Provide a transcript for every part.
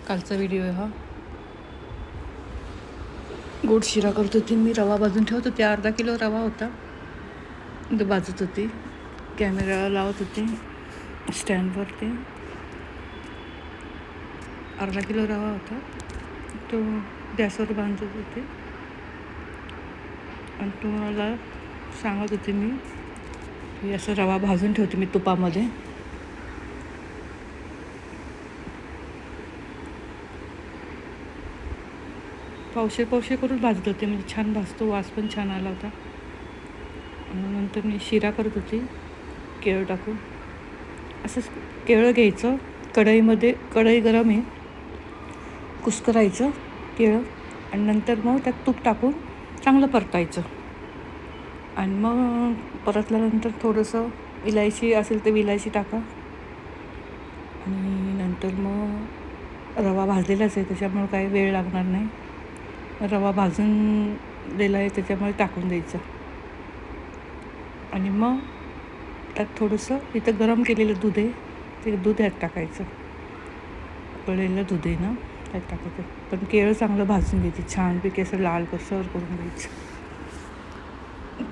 कालचा व्हिडिओ आहे हा. गोड शिरा करत होती मी. रवा भाजून ठेवत होते. अर्धा किलो रवा होता, तो भाजत होती. कॅमेरा लावत होती स्टँडवरती. अर्धा किलो रवा होता, तो गॅसवर भाजत होते. आणि तुम्हाला सांगत होते मी की असं रवा भाजून ठेवते मी तुपामध्ये. पावशे करून भाजत होते, म्हणजे छान भाजतो, वास पण छान आला होता. आणि नंतर मी शिरा करत होती केळं टाकून. असंच केळं घ्यायचं कढईमध्ये, कढई गरम आहे, कुस्करायचं केळं आणि नंतर मग त्यात तूप टाकून चांगलं परतायचं. आणि मग परतल्यानंतर थोडंसं इलायची असेल तर इलायची टाका. आणि नंतर मग रवा भाजलेलाच आहे त्याच्यामुळे काही वेळ लागणार नाही. रवा भाजून दिला आहे त्याच्यामुळे टाकून द्यायचं. आणि मग त्यात थोडंसं इथं गरम केलेलं दूध आहे, ते दूध ह्यात टाकायचं. उकळलेलं दूध आहे ना, त्यात टाकायचं. पण केळं चांगलं भाजून घ्यायची, छानपैकी असं लाल कसर करून घ्यायचं.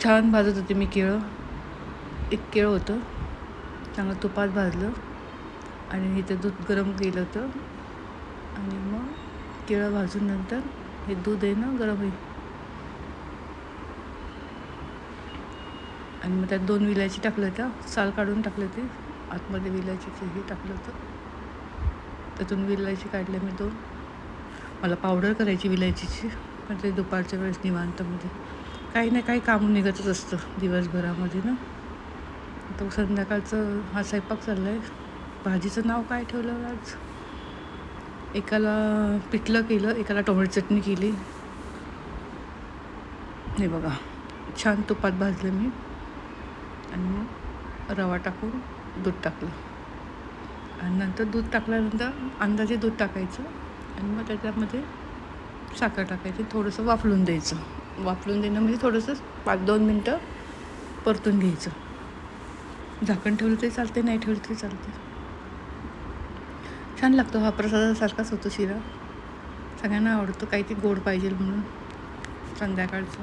छान भाजत होते मी केळं. एक केळं होतं चांगलं तुपात भाजलं आणि इथं दूध गरम केलं होतं. आणि मग केळं भाजून नंतर हे दूध आहे ना गरम आहे, आणि मग त्यात 2 विलायची टाकलं होत्या, साल काढून टाकले ते, आतमध्ये विलायचीचं हे टाकलं होतं. त्यातून विलायची काढल्या मी 2. मला पावडर करायची विलायचीची, पण ते दुपारच्या वेळेस निवांतमध्ये काही ना काही काम निघतच असतं दिवसभरामध्ये ना. तो संध्याकाळचं हा स्वयंपाक चालला आहे. भाजीचं नाव काय ठेवलं आज? एकाला पिठलं केलं, एकाला टोमॅटो चटणी केली. हे बघा, छान तुपात भाजलं मी. आणि मग रवा टाकून दूध टाकलं. आणि नंतर दूध टाकल्यानंतर अंदाजे दूध टाकायचं. आणि मग त्याच्यामध्ये साखर टाकायची, थोडंसं वाफलून द्यायचं. वाफलून देणं म्हणजे थोडंसं 5-2 मिनटं परतून घ्यायचं. झाकण ठेवलं तरी चालते, नाही ठेवलं तरी चालते. छान लागतो हा, प्रसादासारखाच होतो शिरा. सगळ्यांना आवडतो, काही ते गोड पाहिजे म्हणून संध्याकाळचं.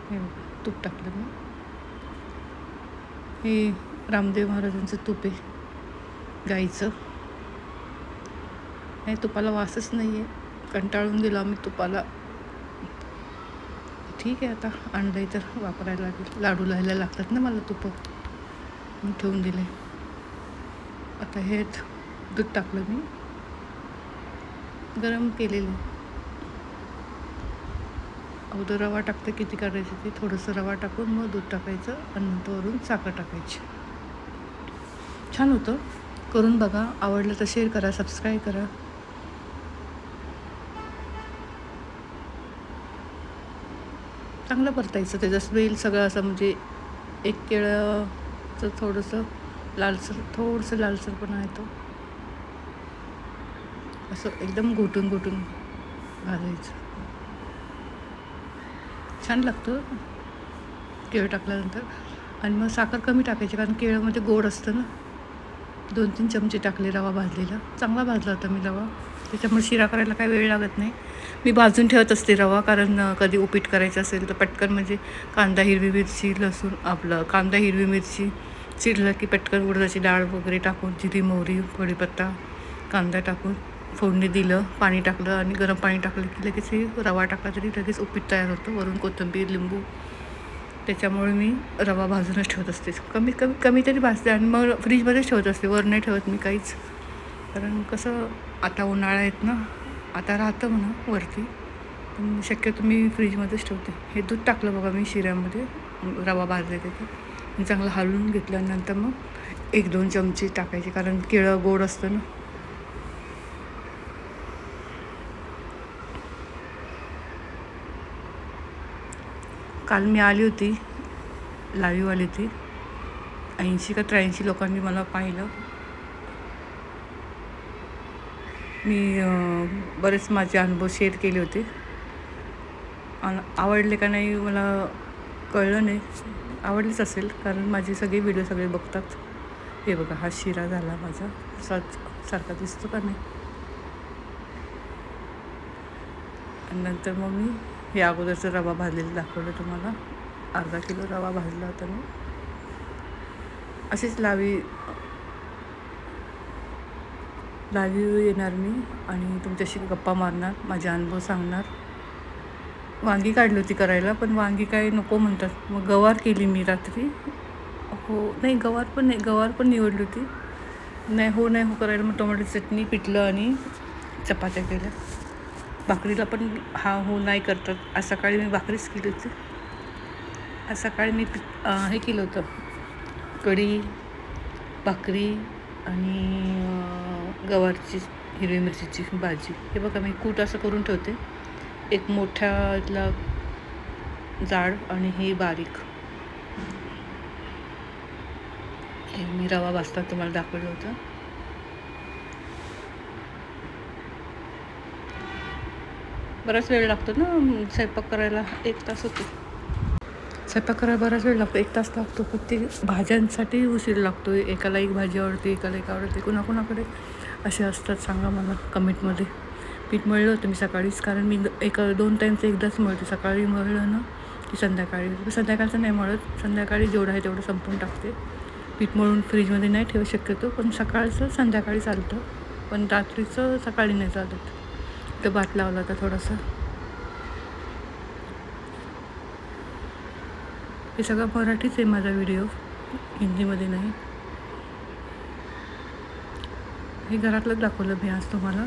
हे तूप टाकलं मी. हे रामदेव महाराजांचं तूप आहे, गाईचं. नाही, तुपाला वासच नाही आहे, कंटाळून गेलो आम्ही तुपाला. ठीक आहे, आता आणलंय तर वापरायला लागेल. लाडू लायला लागतात ना मला तुपं, मी ठेवून दिले. आता हे दूध टाकलं मी, गरम केलेलं. अगोदर रवा टाकते, किती करायचं ते, थोडंसं रवा टाकून मग दूध टाकायचं आणि नंतर वरून साखर टाकायची. छान होतं, करून बघा. आवडलं तर शेअर करा, सबस्क्राईब करा. चांगलं परतायचं, त्याचं स्मेल सगळं असं, म्हणजे एक केळंचं थोडंसं लालसर पण येतो. असं एकदम घोटून भाजायचं. छान लागतं केळं टाकल्यानंतर. आणि मग साखर कमी टाकायची, कारण केळंमध्ये गोड असतं ना. 2-3 चमचे टाकले रवा भाजलेला, चांगला भाजला होता मी रवा, त्याच्यामुळे शिरा करायला काही वेळ लागत नाही. मी भाजून ठेवत असते रवा, कारण कधी उपीट करायचं असेल तर पटकन, म्हणजे कांदा, हिरवी मिरची, लसूण, आपलं कांदा, हिरवी मिरची चिरलं की पटकन उडदाची डाळ वगैरे टाकून, जिरी, मोहरी, कढीपत्ता, कांदा टाकून फोडणी दिलं, पाणी टाकलं आणि गरम पाणी टाकलं की लगेच हे रवा टाकला तरी लगेच उपीट तयार होतं. वरून कोथिंबीर, लिंबू. त्याच्यामुळे मी रवा भाजूनच ठेवत असते, कमी तरी भाजते. आणि मग फ्रीजमध्येच ठेवत असते, वर नाही ठेवत मी काहीच. कारण कसं आता उन्हाळा आहेत ना, आता राहतं म्हणा वरती, पण शक्यतो मी फ्रीजमध्येच ठेवते. हे दूध टाकलं बघा मी शिऱ्यामध्ये, रवा भाजले त्याच्यात चांगलं हलवून घेतल्यानंतर मग 1-2 चमचे टाकायचे, कारण केळं गोड असतं ना. काल मी आली होती, लाईव्ह आली होती, 80 का 83 लोकांनी मला पाहिलं. मी बरेच माझे अनुभव शेअर केले होते. आवडले का नाही मला कळलं नाही, आवडलेच असेल, कारण माझे सगळे व्हिडिओ सगळे बघतात. हे बघा, हा शिरा झाला माझा, सारखा दिसतो का नाही. आणि नंतर मग मी हे अगोदरचं रवा भाजलेला दाखवलं तुम्हाला. अर्धा किलो रवा भाजला होता मी. अशीच लावी येणार मी आणि तुमच्याशी गप्पा मारणार, माझे अनुभव सांगणार. वांगी काढली होती करायला, पण वांगी काय नको म्हणतात. मग गवार केली मी रात्री. नाही गवार पण निवडली होती. नाही हो करायला मग टोमॅटो चटणी, पिठलं आणि चपात्या केल्या. भाकरीला पण हो नाही करतात. आज सकाळी मी भाकरीच केली होती. आज सकाळी मी हे केलं होतं, कढी, भाकरी आणि गवारची हिरवी मिरचीची भाजी. हे बघा मी कूट असं करून ठेवते, एक मोठ्यातला जाड आणि हे बारीक. हे मी रवा भाजताना तुम्हाला दाखवलं होतं. बराच वेळ लागतो ना स्वयंपाक करायला, 1 तास होतो. स्वयंपाक करायला बराच वेळ लागतो, 1 तास लागतो. पण ते भाज्यांसाठी उशीर लागतो. एकाला एक भाजी आवडते, एकाला एक आवडते. कुणाकुणाकडे असे असतात सांगा मला कमेंटमध्ये. पीठ मळलं होतं मी सकाळीच, कारण मी 2 टाईमचं एकदाच मळते. सकाळी मळलं ना की संध्याकाळचं नाही मळत. संध्याकाळी जेवढं आहे तेवढं संपवून टाकते. पीठ मळून फ्रीजमध्ये नाही ठेवू शक्यतो, पण सकाळचं संध्याकाळी चालतं, पण रात्रीचं सकाळी नाही चालत. तर भात लावला होता थोडासा. हे सगळं मराठीच आहे माझा व्हिडिओ, हिंदीमध्ये नाही. हे घरातलंच दाखवलं मी आज तुम्हाला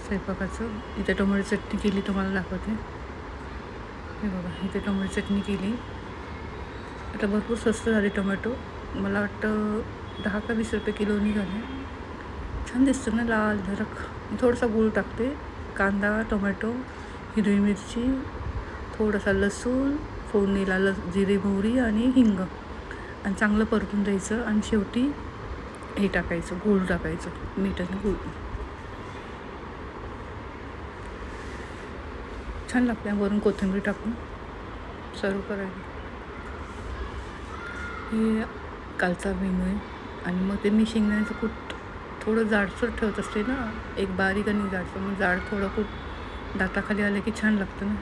स्वयंपाकाचं. इथे टोमॅटो चटणी केली, तुम्हाला दाखवते. हे बघा, इथे टोमॅटो चटणी केली. आता भरपूर स्वस्त झाले टोमॅटो. मला वाटतं 10 का 20 रुपये किलो निघाले. छान दिसतं ना, लाल धरक. थोडासा गूळ टाकते, कांदा, टोमॅटो, हिरवी मिरची, थोडासा लसूण, फोडणीला जिरे, मोहरी आणि हिंग, आणि चांगलं परतून द्यायचं. आणि शेवटी हे टाकायचं, गूळ टाकायचं, मीठ आणि गूळ. छान लागते. वरून कोथिंबीर टाकून सर्व करायला. हे कालचा मेनू आहे. आणि मग ते मी शेंगदाण्याचं कूट थोडं जाडसर ठेवत असते ना, एक बारीक आणि जाडसर. मग जाड थोडं कूट दाताखाली आलं की छान लागतं ना.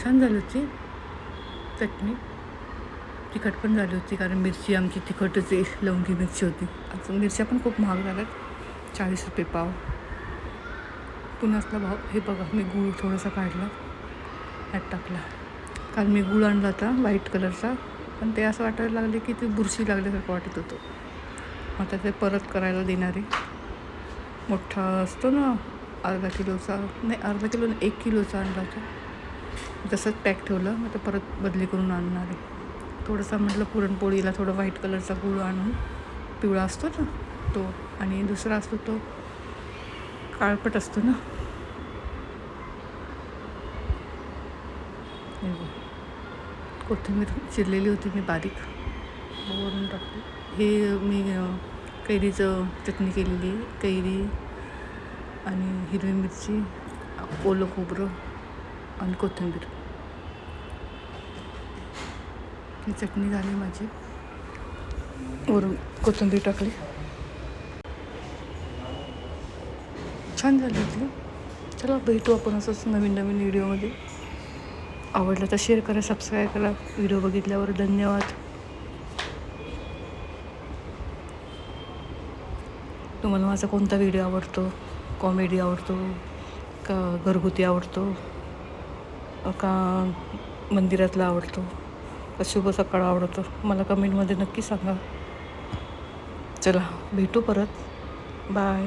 छान झाली होती चटणी. तिखट पण झाली होती, कारण मिरची आमची तिखटच आहे, लवंगी मिरची होती. आता मिरच्या पण खूप महाग झाल्यात, 40 रुपये पाव. पुण्यातला भाव. हे बघा, मी गूळ थोडासा काढला, ह्यात टाकला. काल मी गूळ आणला होता व्हाईट कलरचा, पण ते असं वाटायला लागले की ते बुरशी लागल्यासारखं वाटत होतं. आता ते परत करायला देणार आहे. मोठा असतो ना, अर्धा किलोचा, नाही अर्धा किलो नाही, 1 किलोचा आणला होता. तसंच पॅक ठेवलं. आता परत बदली करून आणणार आहे. थोडंसं म्हटलं पुरणपोळीला थोडं व्हाईट कलरचा गूळ आणून, पिवळा असतो ना तो, आणि दुसरा असतो तो काळपट असतो ना. कोथिंबीर चिरलेली होती मी बारीक, वरून टाकली. हे मी कैरीचं चटणी केलेली आहे. कैरी आणि हिरवी मिरची, ओलं खोबरं आणि कोथिंबीर. ही चटणी झाली माझी, वरून कोथिंबीर टाकली. छान झाली होती. चला भेटू आपण असंच नवीन व्हिडिओमध्ये. आवडलं तर शेअर करा, सबस्क्राईब करा. व्हिडिओ बघितल्यावर धन्यवाद. तुम्हाला माझा कोणता व्हिडिओ आवडतो? कॉमेडी आवडतो का घरगुती आवडतो का मंदिरातला आवडतो का शुभ सकाळ आवडतो? मला कमेंटमध्ये नक्की सांगा. चला भेटू परत. बाय.